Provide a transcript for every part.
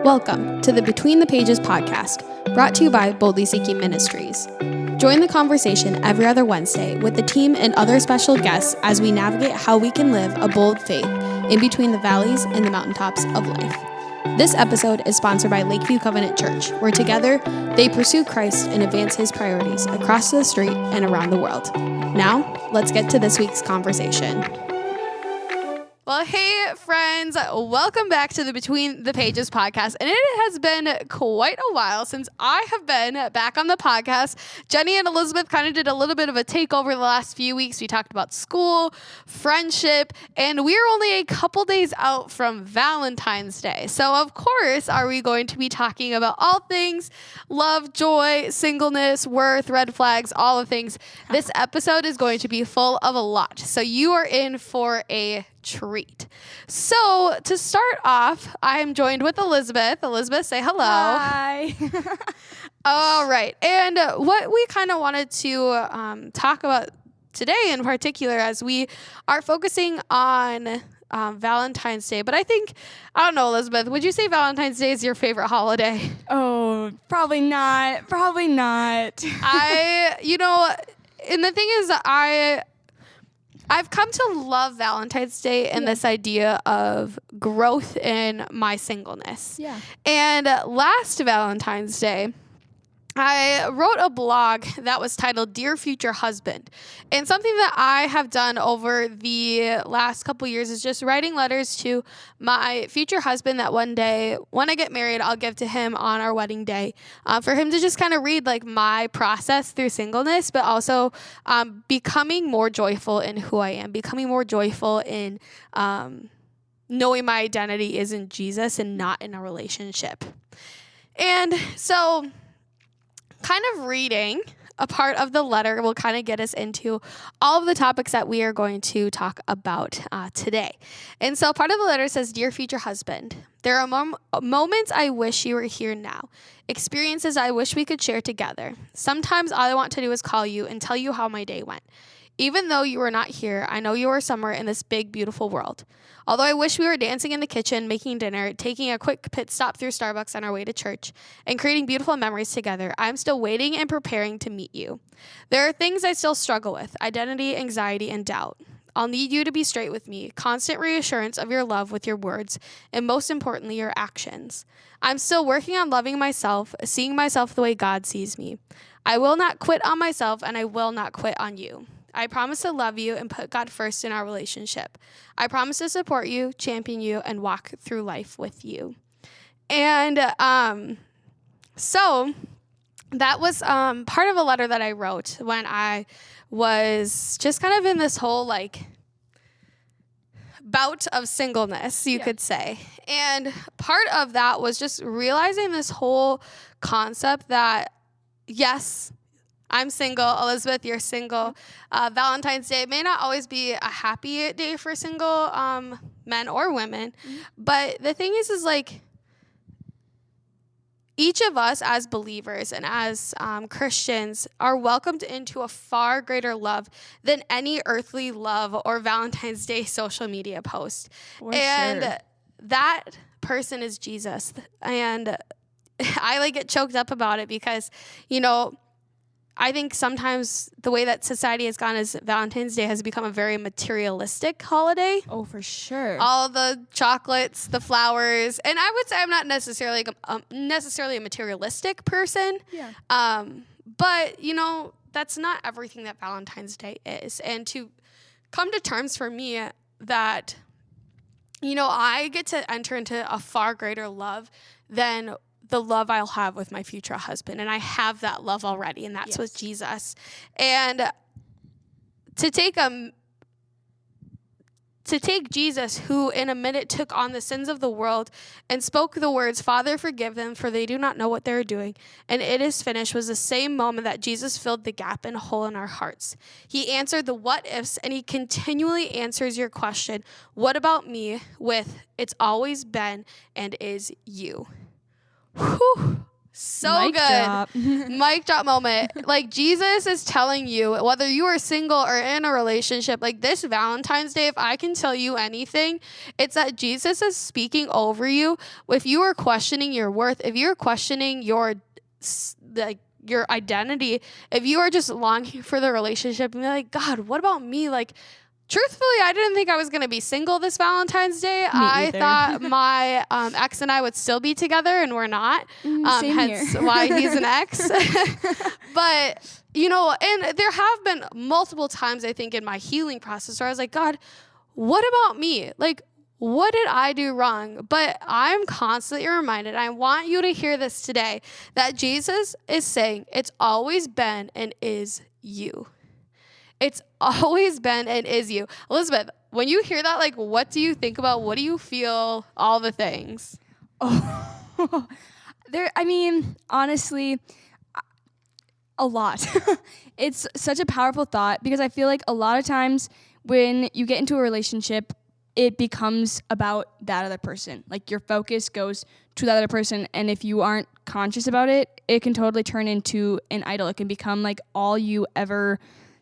Welcome to the Between the Pages podcast, brought to you by Boldly Seeking Ministries. Join the conversation every other Wednesday with the team and other special guests as we navigate how we can live a bold faith in between the valleys and the mountaintops of life. This episode is sponsored by Lakeview Covenant Church, where together they pursue Christ and advance his priorities across the street and around the world. Now, let's get to this week's conversation. Well, hey, friends, welcome back to the Between the Pages podcast. And it has been quite a while since I have been back on the podcast. Jenny and Elizabeth kind of did a little bit of a takeover the last few weeks. We talked about school, friendship, and we're only a couple days out from Valentine's Day. So, of course, are we going to be talking about all things love, joy, singleness, worth, red flags, all the things. This episode is going to be full of a lot. So you are in for a treat. So to start off, I am joined with Elizabeth. Elizabeth, say hello. Hi. All right. And what we kind of wanted to talk about today in particular, as we are focusing on Valentine's Day, but I don't know, Elizabeth, would you say Valentine's Day is your favorite holiday? Oh, probably not. Probably not. And the thing is that I've come to love Valentine's Day and this idea of growth in my singleness. Yeah. And last Valentine's Day, I wrote a blog that was titled Dear Future Husband. And something that I have done over the last couple years is just writing letters to my future husband that one day, when I get married, I'll give to him on our wedding day, for him to just kind of read like my process through singleness, but also becoming more joyful in who I am, becoming more joyful in knowing my identity is in Jesus and not in a relationship. And so kind of reading a part of the letter will kind of get us into all of the topics that we are going to talk about today. And so part of the letter says, Dear future husband, there are moments I wish you were here now, experiences I wish we could share together. Sometimes all I want to do is call you and tell you how my day went. Even though you are not here, I know you are somewhere in this big, beautiful world. Although I wish we were dancing in the kitchen, making dinner, taking a quick pit stop through Starbucks on our way to church, and creating beautiful memories together, I'm still waiting and preparing to meet you. There are things I still struggle with, identity, anxiety, and doubt. I'll need you to be straight with me, constant reassurance of your love with your words, and most importantly, your actions. I'm still working on loving myself, seeing myself the way God sees me. I will not quit on myself, and I will not quit on you. I promise to love you and put God first in our relationship. I promise to support you, champion you, and walk through life with you. And so that was part of a letter that I wrote when I was just kind of in this whole bout of singleness, you could say. And part of that was just realizing this whole concept that, yes, I'm single. Elizabeth, you're single. Valentine's Day may not always be a happy day for single men or women. Mm-hmm. But the thing is each of us as believers and as Christians are welcomed into a far greater love than any earthly love or Valentine's Day social media post. That person is Jesus. And I get choked up about it because, I think sometimes the way that society has gone is Valentine's Day has become a very materialistic holiday. Oh, for sure. All the chocolates, the flowers, and I would say I'm not necessarily a materialistic person. Yeah. But that's not everything that Valentine's Day is, and to come to terms for me that I get to enter into a far greater love than the love I'll have with my future husband. And I have that love already, and that's with Jesus. And to take Jesus, who in a minute took on the sins of the world and spoke the words, Father, forgive them, for they do not know what they're doing, and it is finished, was the same moment that Jesus filled the gap and hole in our hearts. He answered the what ifs, and he continually answers your question, what about me, with it's always been and is you. Whew. So Mic good. drop. Mic drop moment. Like, Jesus is telling you, whether you are single or in a relationship, like this Valentine's Day, if I can tell you anything, it's that Jesus is speaking over you. If you are questioning your worth, if you're questioning your identity, if you are just longing for the relationship and be like, God, what about me? Like, truthfully, I didn't think I was going to be single this Valentine's Day. I thought my ex and I would still be together, and we're not. Same Hence here. why he's an ex. But, and there have been multiple times, I think, in my healing process where I was like, God, what about me? Like, what did I do wrong? But I'm constantly reminded, I want you to hear this today, that Jesus is saying it's always been and is you. It's always been and is you. Elizabeth, when you hear that, like, what do you think about? What do you feel? All the things. Oh, honestly, a lot. It's such a powerful thought because I feel like a lot of times when you get into a relationship, it becomes about that other person. Like, your focus goes to that other person, and if you aren't conscious about it, it can totally turn into an idol. It can become like all you ever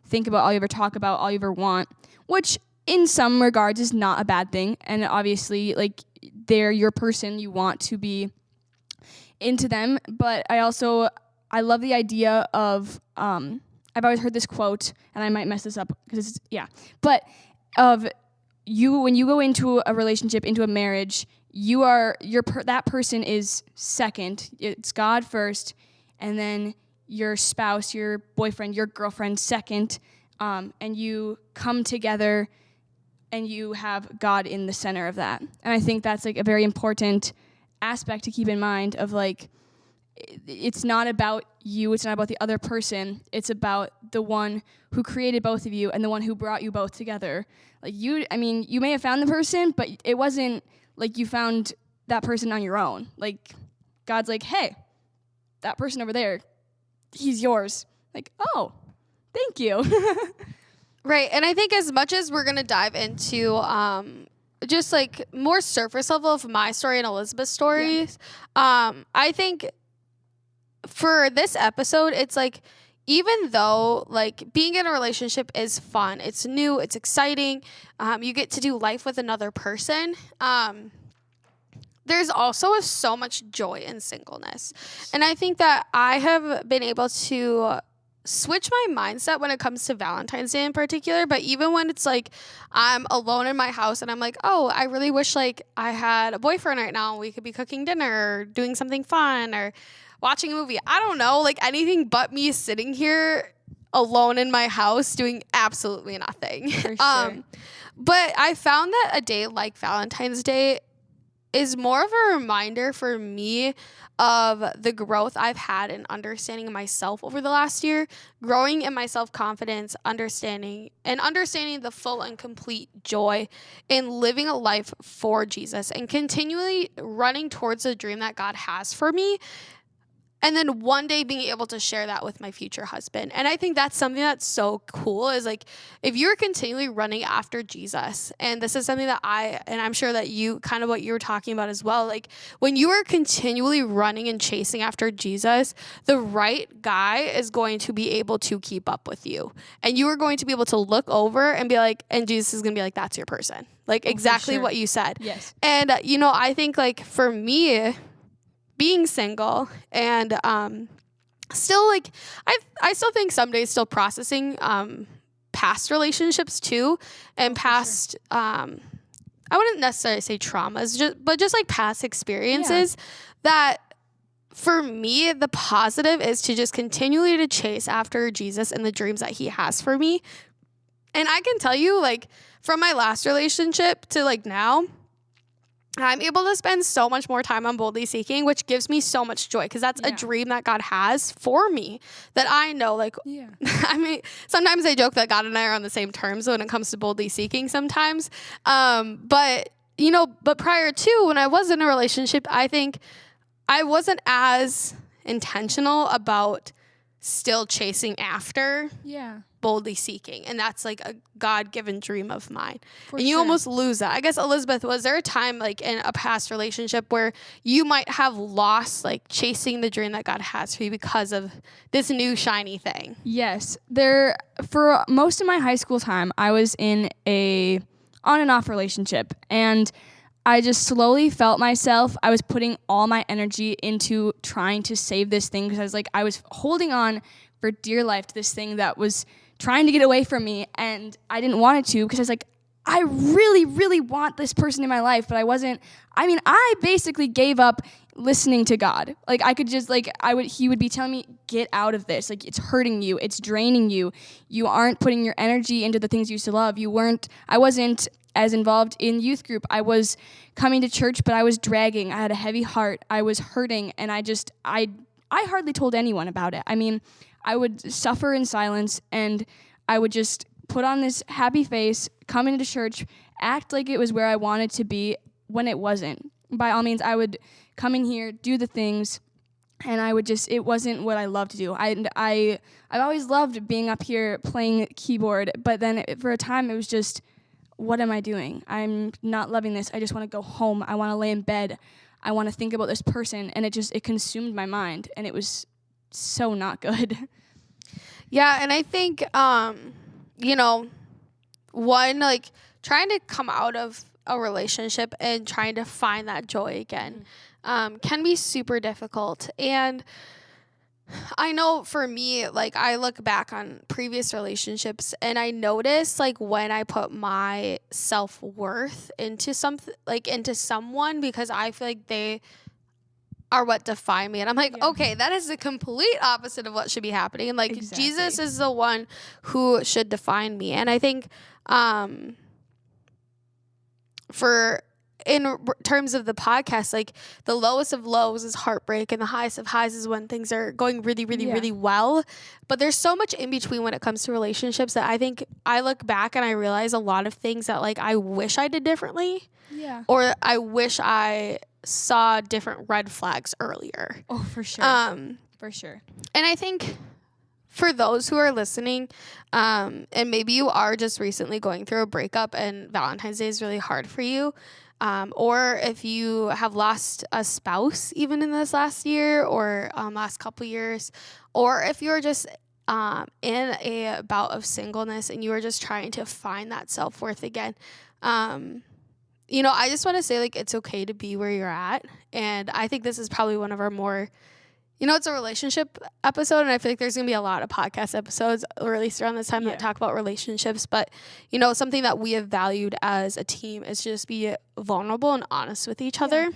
think about, all you ever talk about, all you ever want, which in some regards is not a bad thing. And obviously, like, they're your person, you want to be into them. But I love the idea of, I've always heard this quote, and I might mess this up because but of you, when you go into a relationship, into a marriage, that person is second. It's God first, and then your spouse, your boyfriend, your girlfriend second, and you come together and you have God in the center of that. And I think that's like a very important aspect to keep in mind of, like, it's not about you, it's not about the other person, it's about the one who created both of you and the one who brought you both together. Like, you may have found the person, but it wasn't like you found that person on your own. Like, God's like, hey, that person over there, he's yours. Like, oh, thank you. Right. And I think as much as we're going to dive into just like more surface level of my story and Elizabeth's stories, I think for this episode, it's like, even though like being in a relationship is fun, it's new, it's exciting, you get to do life with another person, there's also so much joy in singleness. And I think that I have been able to switch my mindset when it comes to Valentine's Day in particular, but even when it's like I'm alone in my house and I'm like, oh, I really wish like I had a boyfriend right now, we could be cooking dinner or doing something fun or watching a movie. I don't know, like anything but me sitting here alone in my house doing absolutely nothing. For sure. But I found that a day like Valentine's Day is more of a reminder for me of the growth I've had in understanding myself over the last year, growing in my self-confidence, understanding the full and complete joy in living a life for Jesus and continually running towards the dream that God has for me. And then one day being able to share that with my future husband. And I think that's something that's so cool is like, if you're continually running after Jesus, and this is something that I'm sure that you kind of what you were talking about as well, like when you are continually running and chasing after Jesus, the right guy is going to be able to keep up with you. And you are going to be able to look over and be like, and Jesus is going to be like, that's your person. Like exactly what you said. Yes. And, I think like for me, being single and still like I still think some days still processing past relationships too and past I wouldn't necessarily say traumas but just like past experiences that for me the positive is to just continually to chase after Jesus and the dreams that he has for me. And I can tell you like from my last relationship to like now, I'm able to spend so much more time on Boldly Seeking, which gives me so much joy because that's a dream that God has for me that I know, like, I mean, sometimes I joke that God and I are on the same terms when it comes to Boldly Seeking sometimes. But prior to when I was in a relationship, I think I wasn't as intentional about still chasing after boldly seeking. And that's like a God-given dream of mine. For and you sure. almost lose that. I guess, Elizabeth, was there a time like in a past relationship where you might have lost like chasing the dream that God has for you because of this new shiny thing? Yes. For most of my high school time, I was in a on and off relationship, and I just slowly felt myself. I was putting all my energy into trying to save this thing because I was holding on for dear life to this thing that was trying to get away from me, and I didn't want it to because I was like, I really, really want this person in my life, but I wasn't. I mean, I basically gave up listening to God. Like, I could just, he would be telling me, get out of this. Like, it's hurting you. It's draining you. You aren't putting your energy into the things you used to love. I wasn't as involved in youth group. I was coming to church, but I was dragging. I had a heavy heart. I was hurting, and I hardly told anyone about it. I mean, I would suffer in silence, and I would just put on this happy face, come into church, act like it was where I wanted to be when it wasn't. By all means, I would come in here, do the things, and it wasn't what I loved to do. I've always loved being up here playing keyboard, but then for a time it was just, what am I doing? I'm not loving this. I just want to go home. I want to lay in bed. I want to think about this person, and it consumed my mind, and it was so not good. Yeah, and I think, one, like, trying to come out of a relationship and trying to find that joy again can be super difficult. And I know for me, like, I look back on previous relationships and I notice, like, when I put my self-worth into someone because I feel like they are what define me. And I'm like, okay, that is the complete opposite of what should be happening. And like, Exactly. Jesus is the one who should define me. And I think in terms of the podcast, like, the lowest of lows is heartbreak and the highest of highs is when things are going really, really, really well. But there's so much in between when it comes to relationships that I think I look back and I realize a lot of things that, like, I wish I did differently. Yeah. Or I wish I saw different red flags earlier. Oh, for sure. For sure. And I think for those who are listening, and maybe you are just recently going through a breakup and Valentine's Day is really hard for you, or if you have lost a spouse even in this last year or last couple years, or if you're just in a bout of singleness and you are just trying to find that self-worth again, I just want to say, like, it's okay to be where you're at. And I think this is probably one of our more, it's a relationship episode. And I feel like there's going to be a lot of podcast episodes released around this time that talk about relationships. But, something that we have valued as a team is just be vulnerable and honest with each other.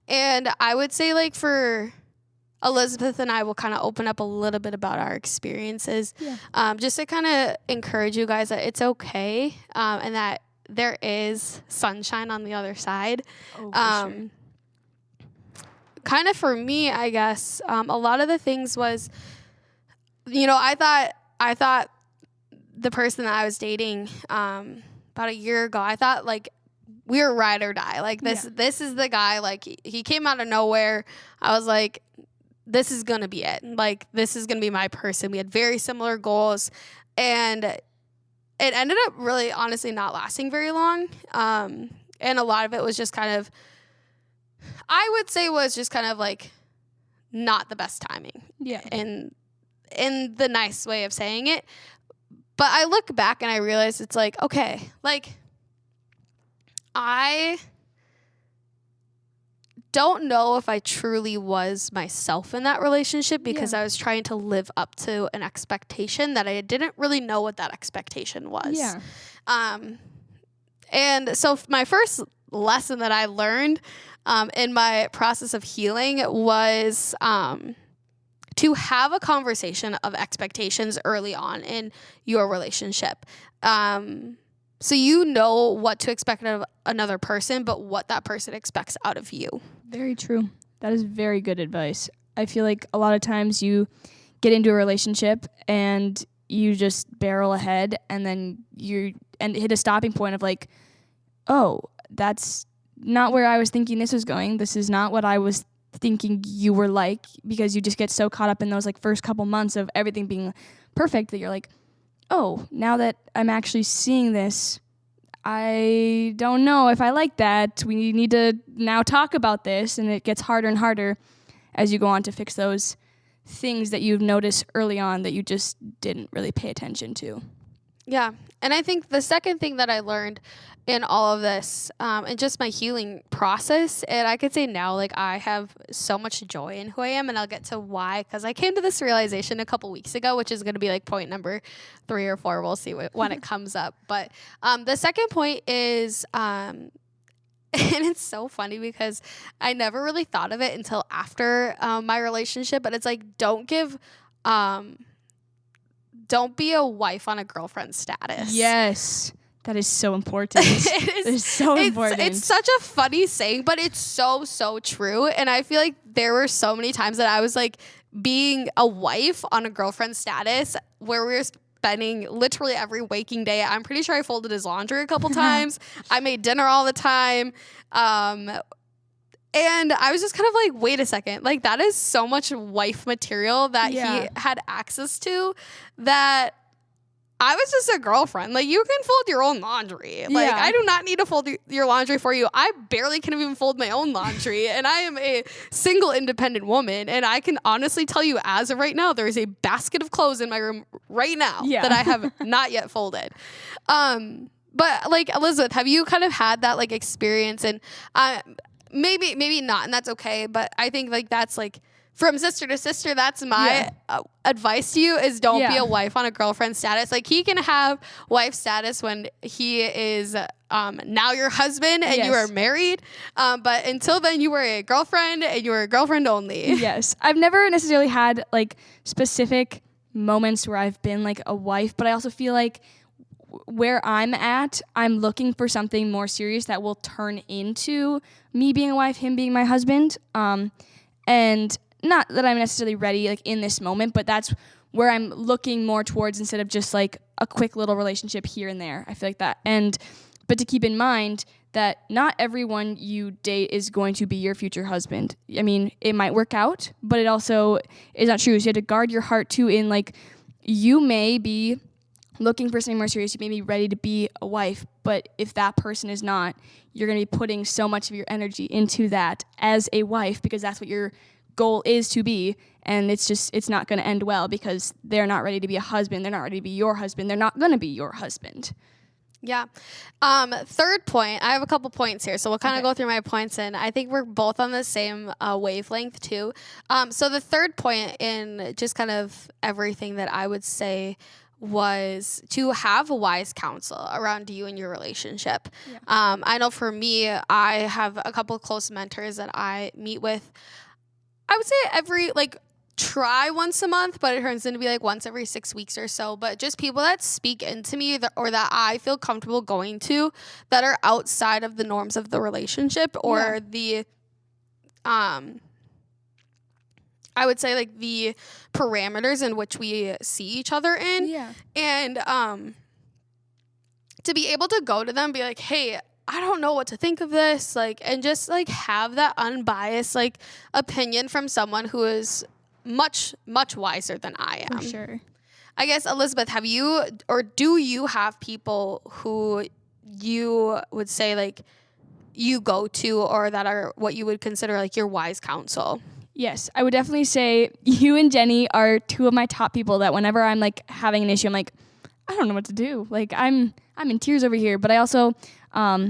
And I would say, like, for Elizabeth and I will kind of open up a little bit about our experiences, just to kind of encourage you guys that it's okay, and that there is sunshine on the other side. Oh, for sure. Kind of for me, I guess, a lot of the things was, I thought the person that I was dating about a year ago, I thought, like, we were ride or die. Like, this is the guy. Like, he came out of nowhere. I was like, this is going to be it. Like, this is going to be my person. We had very similar goals. And it ended up really, honestly, not lasting very long. And a lot of it was just kind of, I would say, was just kind of like not the best timing. Yeah. And in the nice way of saying it. But I look back and I realize it's like, okay, like, I don't know if I truly was myself in that relationship because I was trying to live up to an expectation that I didn't really know what that expectation was. Yeah. And so my first lesson that I learned in my process of healing was to have a conversation of expectations early on in your relationship. So you know what to expect out of another person, but what that person expects out of you. Very true. That is very good advice. I feel like a lot of times you get into a relationship and you just barrel ahead and then and hit a stopping point of like, oh, that's not where I was thinking this was going. This is not what I was thinking you were like, because you just get so caught up in those like first couple months of everything being perfect that you're like, oh, now that I'm actually seeing this, I don't know if I like that. We need to now talk about this, and it gets harder and harder as you go on to fix those things that you've noticed early on that you just didn't really pay attention to. Yeah. And I think the second thing that I learned in all of this, and just my healing process, and I could say now, like, I have so much joy in who I am, and I'll get to why, because I came to this realization a couple weeks ago, which is going to be like point number 3 or 4. We'll see when it comes up. But the second point is, and it's so funny because I never really thought of it until after my relationship, but it's like, don't be a wife on a girlfriend status. Yes. That is so important. It is so important. It's such a funny saying, but it's so, so true. And I feel like there were so many times that I was like being a wife on a girlfriend status where we were spending literally every waking day. I'm pretty sure I folded his laundry a couple times. I made dinner all the time. And I was just kind of like, wait a second, like that is so much wife material that he had access to, that I was just a girlfriend. Like, you can fold your own laundry. Like, I do not need to fold your laundry for you. I barely can even fold my own laundry. And I am a single independent woman. And I can honestly tell you, as of right now, there is a basket of clothes in my room right now that I have not yet folded. But like, Elizabeth, have you kind of had that like experience? And maybe not, and that's okay. But I think like that's like, from sister to sister, that's my advice to you, is don't be a wife on a girlfriend status. Like, he can have wife status when he is now your husband and you are married. But until then, you were a girlfriend and you were a girlfriend only. Yes. I've never necessarily had like specific moments where I've been like a wife, but I also feel like where I'm at, I'm looking for something more serious that will turn into me being a wife, him being my husband. And not that I'm necessarily ready like in this moment, but that's where I'm looking more towards, instead of just like a quick little relationship here and there. I feel like that. But to keep in mind that not everyone you date is going to be your future husband. I mean, it might work out, but it also is not true. So you have to guard your heart too, in like, you may be looking for something more serious. You may be ready to be a wife, but if that person is not, you're going to be putting so much of your energy into that as a wife, because that's what your goal is to be, and it's not going to end well, because they're not ready to be a husband. They're not ready to be your husband. They're not going to be your husband. Yeah. Third point, I have a couple points here, so we'll kind of go through my points, and I think we're both on the same wavelength too. So the third point in just kind of everything that I would say was to have a wise counsel around you and your relationship. I know for me, I have a couple of close mentors that I meet with, I would say every, like, try once a month, but it turns into be like once every 6 weeks or so. But just people that speak into me, or that I feel comfortable going to, that are outside of the norms of the relationship, or the, I would say like the parameters in which we see each other in. And to be able to go to them and be like, hey, I don't know what to think of this, like, and just like have that unbiased like opinion from someone who is much, much wiser than I am. For sure. I guess, Elizabeth, have you, or do you have people who you would say like you go to, or that are what you would consider like your wise counsel? Yes, I would definitely say you and Jenny are two of my top people that whenever I'm like having an issue, I'm like, I don't know what to do. Like, I'm in tears over here. But I also, our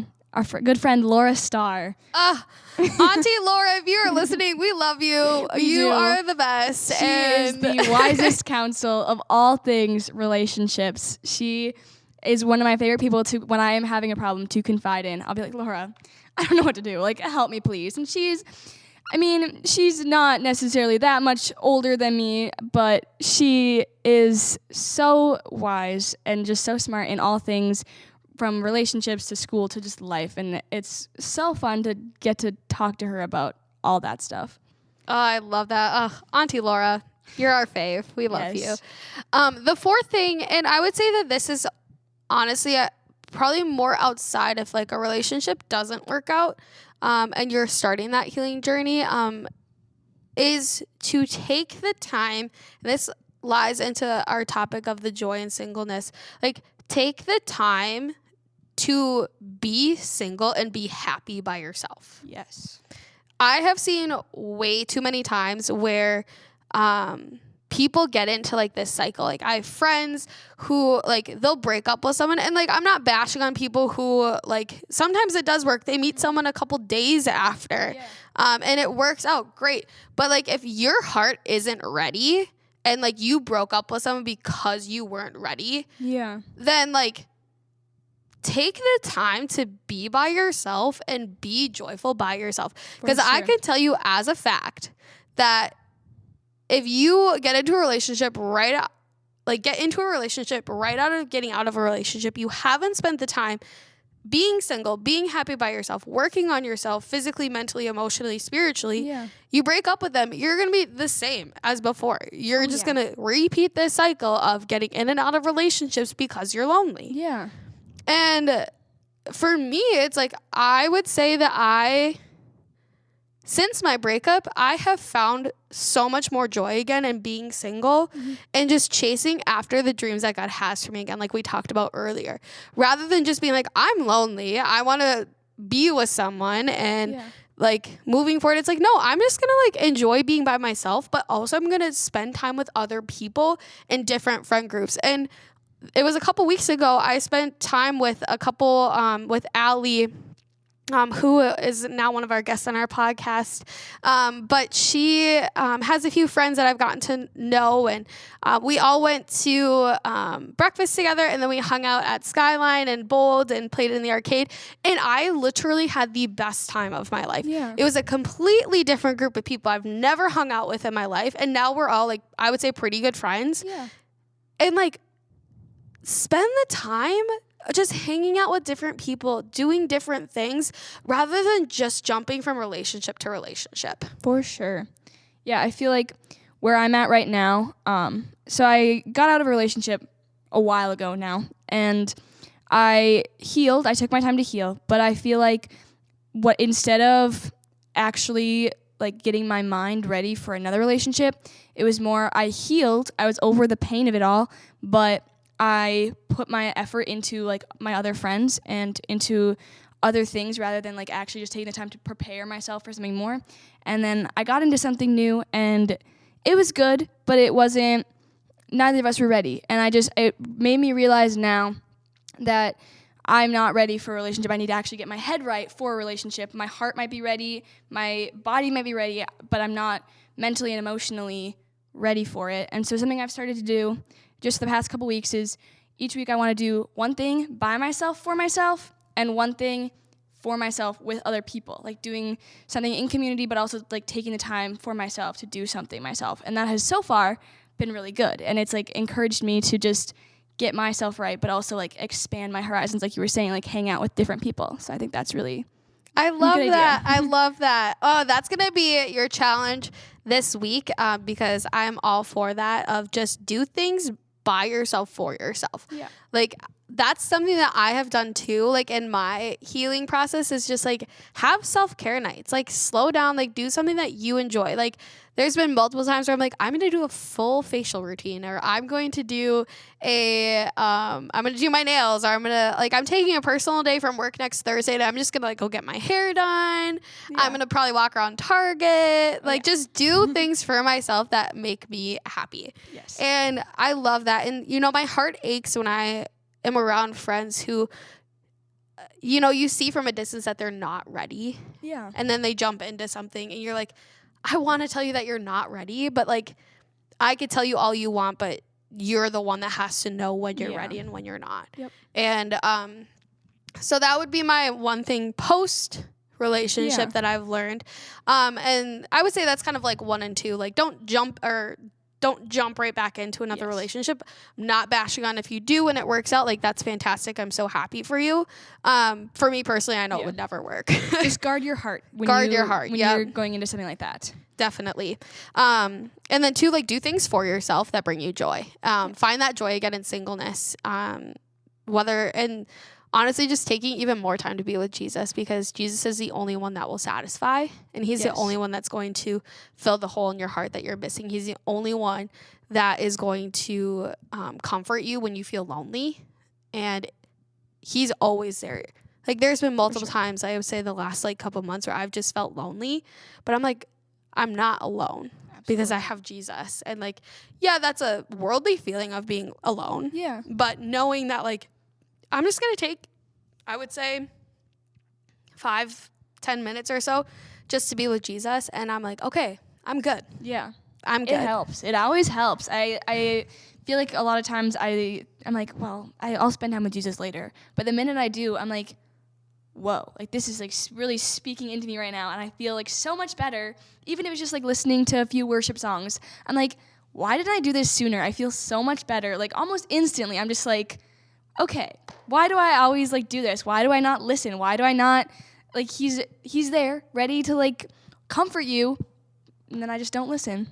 good friend Laura Starr. Auntie Laura, if you are listening, we love you. You are the best. She is the wisest counsel of all things relationships. She is one of my favorite people to, when I am having a problem, to confide in. I'll be like, Laura, I don't know what to do. Like, help me, please. And she's not necessarily that much older than me, but she is so wise and just so smart in all things, from relationships to school to just life. And it's so fun to get to talk to her about all that stuff. Oh, I love that. Auntie Laura, you're our fave. We love you. The fourth thing, and I would say that this is honestly probably more outside if like a relationship doesn't work out, and you're starting that healing journey, is to take the time. This lies into our topic of the joy in singleness. Like, take the time to be single and be happy by yourself. Yes. I have seen way too many times where people get into like this cycle. Like, I have friends who like they'll break up with someone, and like I'm not bashing on people who like sometimes it does work. They meet someone a couple days after, and it works out great. But like if your heart isn't ready and like you broke up with someone because you weren't ready, then like take the time to be by yourself and be joyful by yourself. Because I can tell you as a fact that if you get into a relationship right out of getting out of a relationship, you haven't spent the time being single, being happy by yourself, working on yourself physically, mentally, emotionally, spiritually, you break up with them, you're going to be the same as before. You're just going to repeat this cycle of getting in and out of relationships because you're lonely. Yeah. And for me, it's like I would say that since my breakup, I have found so much more joy again in being single and just chasing after the dreams that God has for me again, like we talked about earlier. Rather than just being like, I'm lonely, I want to be with someone and like moving forward, it's like, no, I'm just going to like enjoy being by myself, but also I'm going to spend time with other people in different friend groups. And it was a couple weeks ago, I spent time with a couple, with Allie, who is now one of our guests on our podcast. But she has a few friends that I've gotten to know, and we all went to breakfast together, and then we hung out at Skyline and bowled and played in the arcade, and I literally had the best time of my life. It was a completely different group of people I've never hung out with in my life, and now we're all like, I would say, pretty good friends. And like, spend the time just hanging out with different people, doing different things, rather than just jumping from relationship to relationship. For sure. Yeah, I feel like where I'm at right now, so I got out of a relationship a while ago now, and I healed. I took my time to heal, but I feel like instead of actually like getting my mind ready for another relationship, it was more I healed. I was over the pain of it all, but I put my effort into like my other friends and into other things rather than like actually just taking the time to prepare myself for something more. And then I got into something new, and it was good, but it wasn't, neither of us were ready. And it made me realize now that I'm not ready for a relationship. I need to actually get my head right for a relationship. My heart might be ready, my body might be ready, but I'm not mentally and emotionally ready for it. And so something I've started to do just the past couple weeks is each week I want to do one thing by myself for myself and one thing for myself with other people, like doing something in community, but also like taking the time for myself to do something myself. And that has so far been really good. And it's like encouraged me to just get myself right, but also like expand my horizons, like you were saying, like hang out with different people. So I think that's really I love that. I love that. Oh, that's going to be your challenge this week, because I'm all for that, of just do things by yourself for yourself. Like that's something that I have done too, like in my healing process, is just like have self-care nights, like slow down, like do something that you enjoy. Like there's been multiple times where I'm like, I'm going to do a full facial routine, or I'm going to do I'm going to do my nails, or I'm taking a personal day from work next Thursday, and I'm just going to like go get my hair done. I'm going to probably walk around Target, just do things for myself that make me happy. And I love that. And you know, my heart aches when I am around friends who, you know, you see from a distance that they're not ready. And then they jump into something, and you're like, I want to tell you that you're not ready, but like I could tell you all you want, but you're the one that has to know when you're ready and when you're not. And so that would be my one thing post relationship that I've learned. And I would say that's kind of like 1 and 2. Like don't jump right back into another relationship. I'm not bashing on if you do and it works out. Like that's fantastic. I'm so happy for you. For me personally, I know it would never work. Just guard your heart. When you're going into something like that. Definitely. And then 2, like do things for yourself that bring you joy. Find that joy again in singleness. honestly just taking even more time to be with Jesus, because Jesus is the only one that will satisfy, and he's the only one that's going to fill the hole in your heart that you're missing. He's the only one that is going to comfort you when you feel lonely, and he's always there. Like, there's been multiple times, I would say the last like couple months, where I've just felt lonely, but I'm like, I'm not alone. Absolutely. Because I have Jesus. And like, yeah, that's a worldly feeling of being alone. Yeah. But knowing that like, I'm just going to take, I would say 5-10 minutes or so just to be with Jesus. And I'm like, okay, I'm good. Yeah. I'm good. It helps. It always helps. I feel like a lot of times I'm like, well, I'll spend time with Jesus later. But the minute I do, I'm like, whoa, like this is like really speaking into me right now, and I feel like so much better. Even if it's just like listening to a few worship songs, I'm like, why didn't I do this sooner? I feel so much better, like almost instantly. I'm just like, okay, why do I always like do this? Why do I not listen? Why do I not like he's there ready to like comfort you, and then I just don't listen.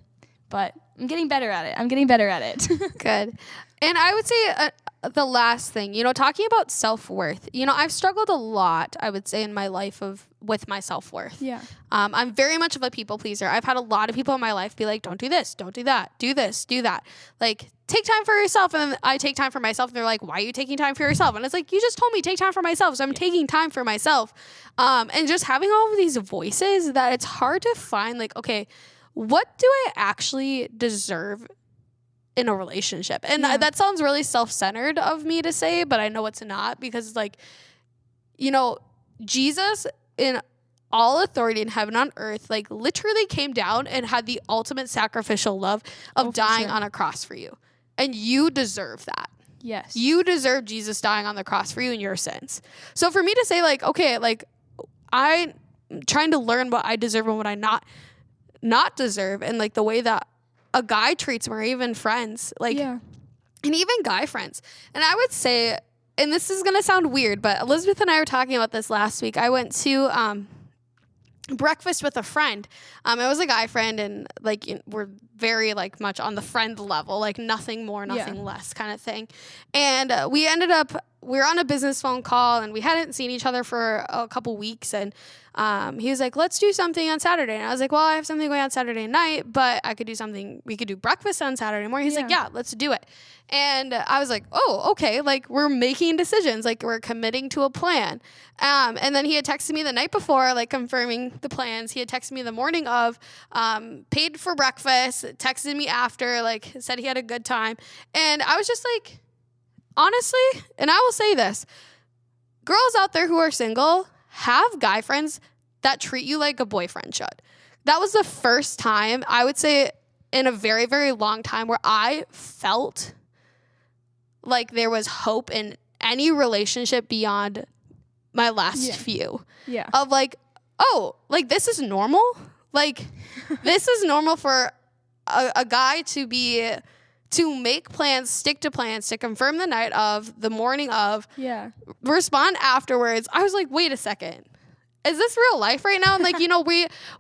But I'm getting better at it. Good. And I would say the last thing, talking about self-worth, I've struggled a lot, I would say, in my life with my self-worth. Yeah. I'm very much of a people pleaser. I've had a lot of people in my life be like, don't do this, don't do that, do this, do that. Like, take time for yourself. And then I take time for myself, and they're like, why are you taking time for yourself? And it's like, you just told me take time for myself, so I'm taking time for myself. And just having all of these voices that it's hard to find, like, okay, what do I actually deserve in a relationship? And that sounds really self-centered of me to say, but I know it's not, because like, Jesus in all authority in heaven and on earth, like literally came down and had the ultimate sacrificial love of dying on a cross for you. And you deserve that. Yes. You deserve Jesus dying on the cross for you and your sins. So for me to say like, okay, like I'm trying to learn what I deserve and what I not deserve, and like the way that a guy treats me, or even friends, like, and even guy friends. And I would say, and this is going to sound weird, but Elizabeth and I were talking about this last week. I went to breakfast with a friend. It was a guy friend, and like we're very like much on the friend level, like nothing more, nothing less kind of thing. And we were on a business phone call, and we hadn't seen each other for a couple weeks, and he was like, let's do something on Saturday. And I was like, well, I have something going on Saturday night, but we could do breakfast on Saturday morning. He's like, yeah, let's do it. And I was like, oh, okay. Like, we're making decisions, like we're committing to a plan. And then he had texted me the night before, like confirming the plans. He had texted me the morning of, paid for breakfast, texted me after, like said he had a good time. And I was just like, honestly, and I will say this, girls out there who are single, have guy friends that treat you like a boyfriend should. That was the first time, I would say, in a very, very long time where I felt like there was hope in any relationship beyond my last few. Yeah. Of like, oh, like this is normal? Like this is normal for a guy to make plans, stick to plans, to confirm the night of, the morning of, respond afterwards. I was like, wait a second. Is this real life right now? And like,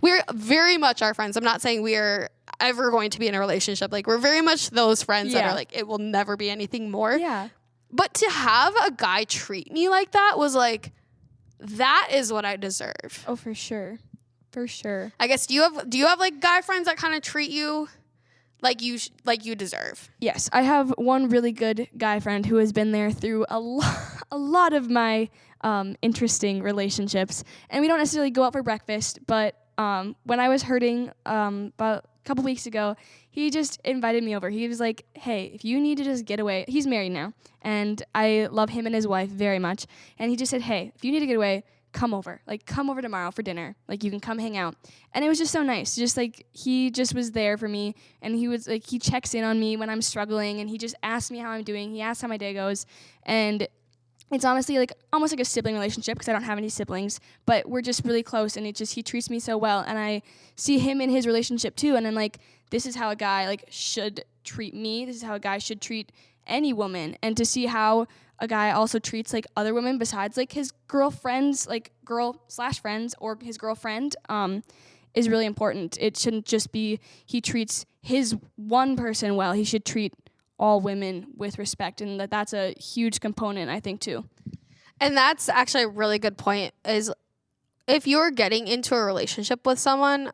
we're very much our friends. I'm not saying we are ever going to be in a relationship. Like, we're very much those friends that are like, it will never be anything more. Yeah. But to have a guy treat me like that was like, that is what I deserve. Oh, for sure. For sure. I guess, do you have like guy friends that kind of treat you like you deserve? Yes, I have one really good guy friend who has been there through a lot of my interesting relationships. And we don't necessarily go out for breakfast, but when I was hurting about a couple weeks ago, he just invited me over. He was like, hey, if you need to just get away, he's married now, and I love him and his wife very much. And he just said, hey, if you need to get away, come over. Like, come over tomorrow for dinner. Like, you can come hang out. And it was just so nice. Just like, he just was there for me, and he was like, he checks in on me when I'm struggling, and he just asks me how I'm doing. He asks how my day goes. And it's honestly like almost like a sibling relationship, because I don't have any siblings, but we're just really close, and he treats me so well. And I see him in his relationship too, and I'm like, this is how a guy like should treat me. This is how a guy should treat any woman. And to see how a guy also treats like other women besides like his girlfriends, like girl/friends, or his girlfriend, is really important. It shouldn't just be he treats his one person well. He should treat all women with respect, and that's a huge component, I think, too. And that's actually a really good point, is if you're getting into a relationship with someone,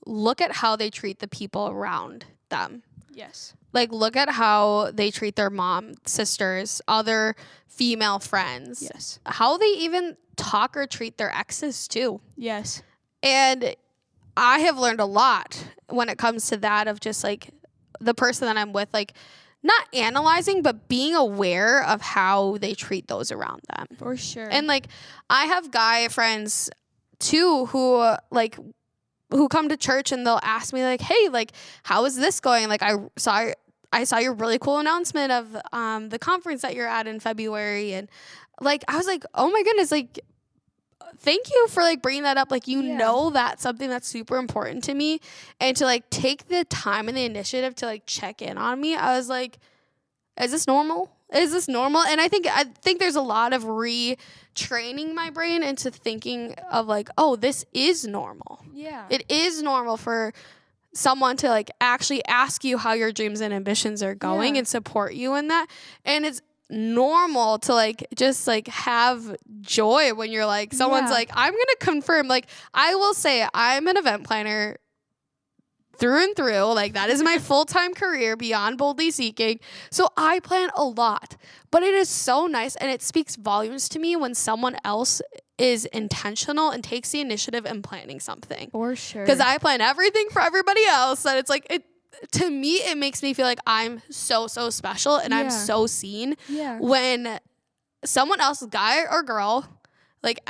look at how they treat the people around them. Yes. Like, look at how they treat their mom, sisters, other female friends. Yes. How they even talk or treat their exes, too. Yes. And I have learned a lot when it comes to that, of just, like, the person that I'm with, like, not analyzing, but being aware of how they treat those around them. For sure. And, like, I have guy friends, too, who come to church and they'll ask me, like, hey, like, how is this going? Like, I saw your really cool announcement of the conference that you're at in February. And, like, I was like, oh, my goodness, like, thank you for, like, bringing that up. Like, you know that's something that's super important to me. And to, like, take the time and the initiative to, like, check in on me. I was like, is this normal? Is this normal? And I think there's a lot of retraining my brain into thinking of, like, oh, this is normal. Yeah. It is normal for someone to, like, actually ask you how your dreams and ambitions are going and support you in that. And it's normal to, like, just, like, have joy when you're, like, someone's like, I'm going to confirm. Like, I will say I'm an event planner through and through. Like, that is my full-time career beyond boldly seeking. So I plan a lot, but it is so nice, and it speaks volumes to me when someone else is intentional and takes the initiative in planning something. For sure. Because I plan everything for everybody else, and it's like, to me, it makes me feel like I'm so special, and I'm so seen when someone else, guy or girl, like,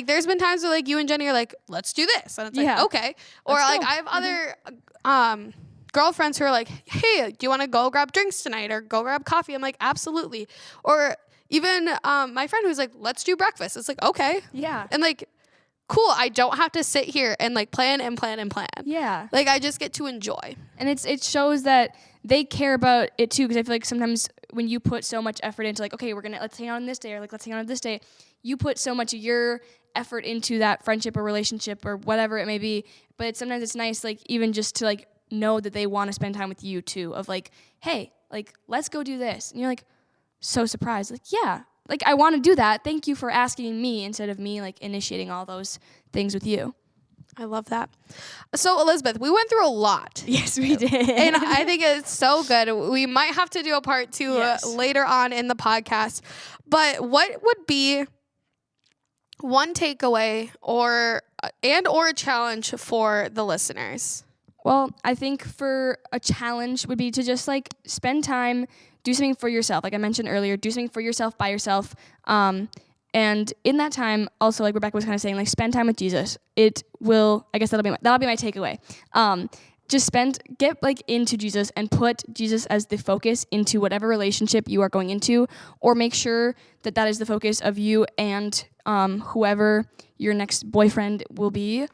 there's been times where, like, you and Jenny are like, let's do this. And it's like, okay. Or, like, I have other girlfriends who are like, hey, do you want to go grab drinks tonight or go grab coffee? I'm like, absolutely. Or even my friend who's like, let's do breakfast. It's like, okay. Yeah. And, like, cool. I don't have to sit here and, like, plan. Yeah. Like, I just get to enjoy. And it shows that they care about it too, because I feel like sometimes when you put so much effort into, like, okay, let's hang out on this day, or, like, let's hang out on this day, you put so much of your effort into that friendship or relationship or whatever it may be. But sometimes it's nice, like, even just to, like, know that they want to spend time with you too, of, like, hey, like, let's go do this. And you're, like, so surprised. Like, yeah, like, I want to do that. Thank you for asking me instead of me, like, initiating all those things with you. I love that. So, Elizabeth, we went through a lot. Yes, we did. And I think it's so good. We might have to do a part 2 later on in the podcast. But what would be one takeaway or a challenge for the listeners? Well, I think for a challenge would be to just, like, spend time, do something for yourself. Like I mentioned earlier, do something for yourself by yourself. And in that time, also, like Rebecca was kind of saying, like, spend time with Jesus. It will, I guess that'll be my takeaway. Just get, like, into Jesus and put Jesus as the focus into whatever relationship you are going into, or make sure that is the focus of you and whoever your next boyfriend will be.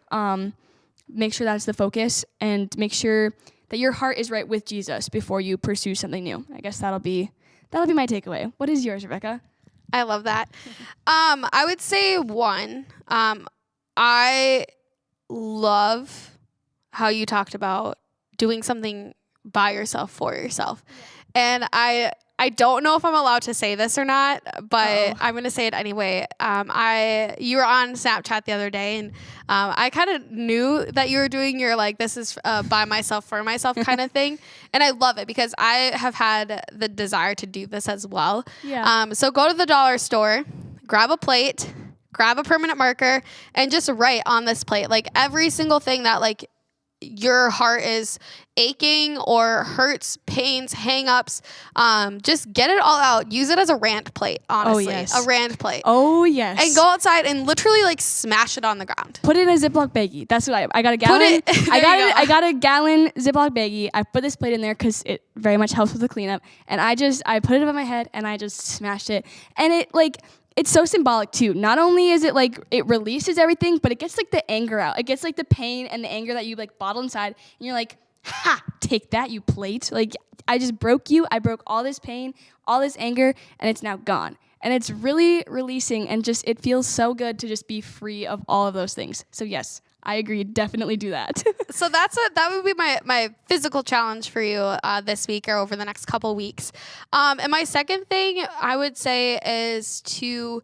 Make sure that's the focus, and make sure that your heart is right with Jesus before you pursue something new. I guess that'll be my takeaway. What is yours, Rebecca? I love that. I would say one, I love how you talked about doing something by yourself for yourself. And I don't know if I'm allowed to say this or not, but I'm going to say it anyway. You were on Snapchat the other day, and I kind of knew that you were doing your, like, this is by myself, for myself kind of thing. And I love it because I have had the desire to do this as well. Yeah. So go to the dollar store, grab a plate, grab a permanent marker, and just write on this plate, like, every single thing that, like, your heart is aching or hurts, pains, hang-ups. Just get it all out. Use it as a rant plate, honestly. Oh, yes. A rant plate. Oh, yes. And go outside and literally, like, smash it on the ground. Put it in a Ziploc baggie. That's what I got a gallon. I got a gallon Ziploc baggie. I put this plate in there because it very much helps with the cleanup. And I put it above my head and I just smashed it. And it, like, it's so symbolic too. Not only is it, like, it releases everything, but it gets, like, the anger out. It gets, like, the pain and the anger that you, like, bottle inside. And you're like, ha, take that, you plate. Like, I just broke you. I broke all this pain, all this anger, and it's now gone. And it's really releasing, and just, it feels so good to just be free of all of those things. So yes, I agree. Definitely do that. So that would be my physical challenge for you this week or over the next couple weeks. And my second thing I would say is to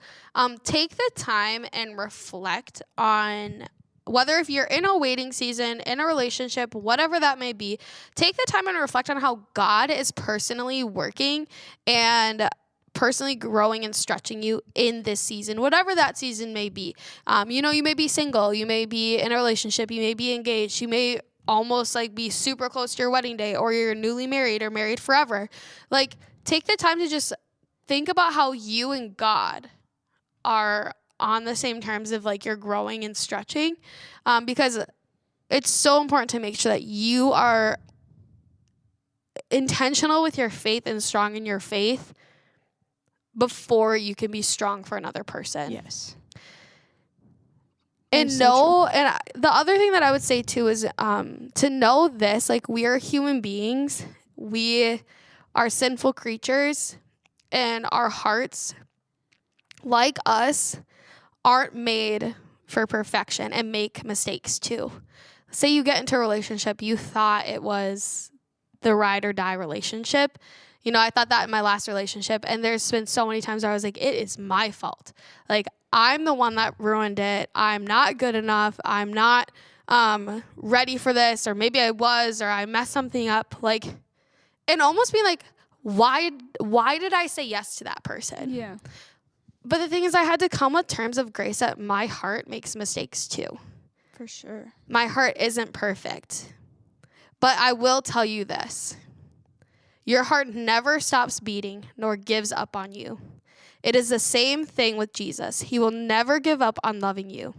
take the time and reflect on whether if you're in a waiting season, in a relationship, whatever that may be, take the time and reflect on how God is personally working and personally growing and stretching you in this season, whatever that season may be. You may be single, you may be in a relationship, you may be engaged, you may almost like be super close to your wedding day, or you're newly married or married forever. Like, take the time to just think about how you and God are on the same terms of like you're growing and stretching, because it's so important to make sure that you are intentional with your faith and strong in your faith before you can be strong for another person. Yes. And the other thing that I would say too is to know this, like, we are human beings. We are sinful creatures, and our hearts, like us, aren't made for perfection and make mistakes too. Say you get into a relationship, you thought it was the ride or die relationship. I thought that in my last relationship, and there's been so many times where I was like, it is my fault. Like, I'm the one that ruined it. I'm not good enough. I'm not ready for this, or maybe I was, or I messed something up. Like, and almost being like, why did I say yes to that person? Yeah. But the thing is, I had to come with terms of grace that my heart makes mistakes too. For sure. My heart isn't perfect. But I will tell you this. Your heart never stops beating nor gives up on you. It is the same thing with Jesus. He will never give up on loving you.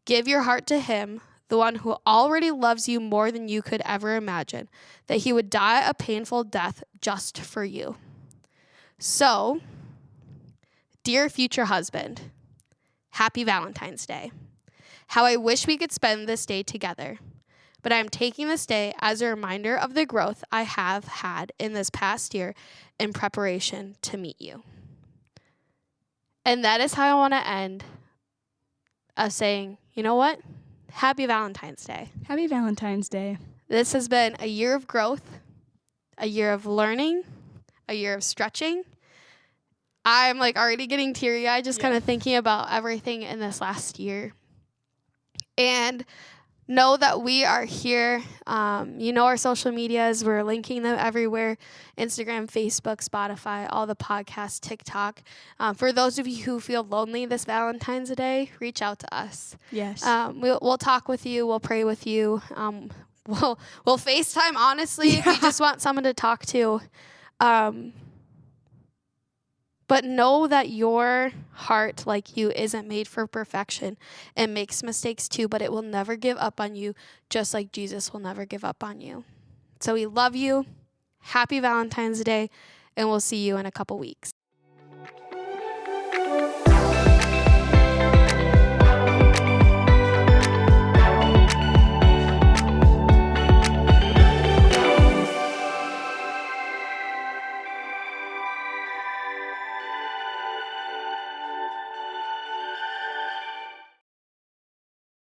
Give your heart to him, the one who already loves you more than you could ever imagine, that he would die a painful death just for you. So, dear future husband, happy Valentine's Day. How I wish we could spend this day together. But I'm taking this day as a reminder of the growth I have had in this past year in preparation to meet you. And that is how I want to end of saying, you know what? Happy Valentine's Day. Happy Valentine's Day. This has been a year of growth, a year of learning, a year of stretching. I'm like already getting teary-eyed just kind of thinking about everything in this last year. And know that we are here. Our social medias, we're linking them everywhere. Instagram, Facebook, Spotify, all the podcasts, TikTok. For those of you who feel lonely this Valentine's Day, reach out to us. Yes. We'll talk with you. We'll pray with you. We'll FaceTime, honestly, if you just want someone to talk to. But know that your heart, like you, isn't made for perfection. It makes mistakes too, but it will never give up on you, just like Jesus will never give up on you. So we love you. Happy Valentine's Day, and we'll see you in a couple weeks.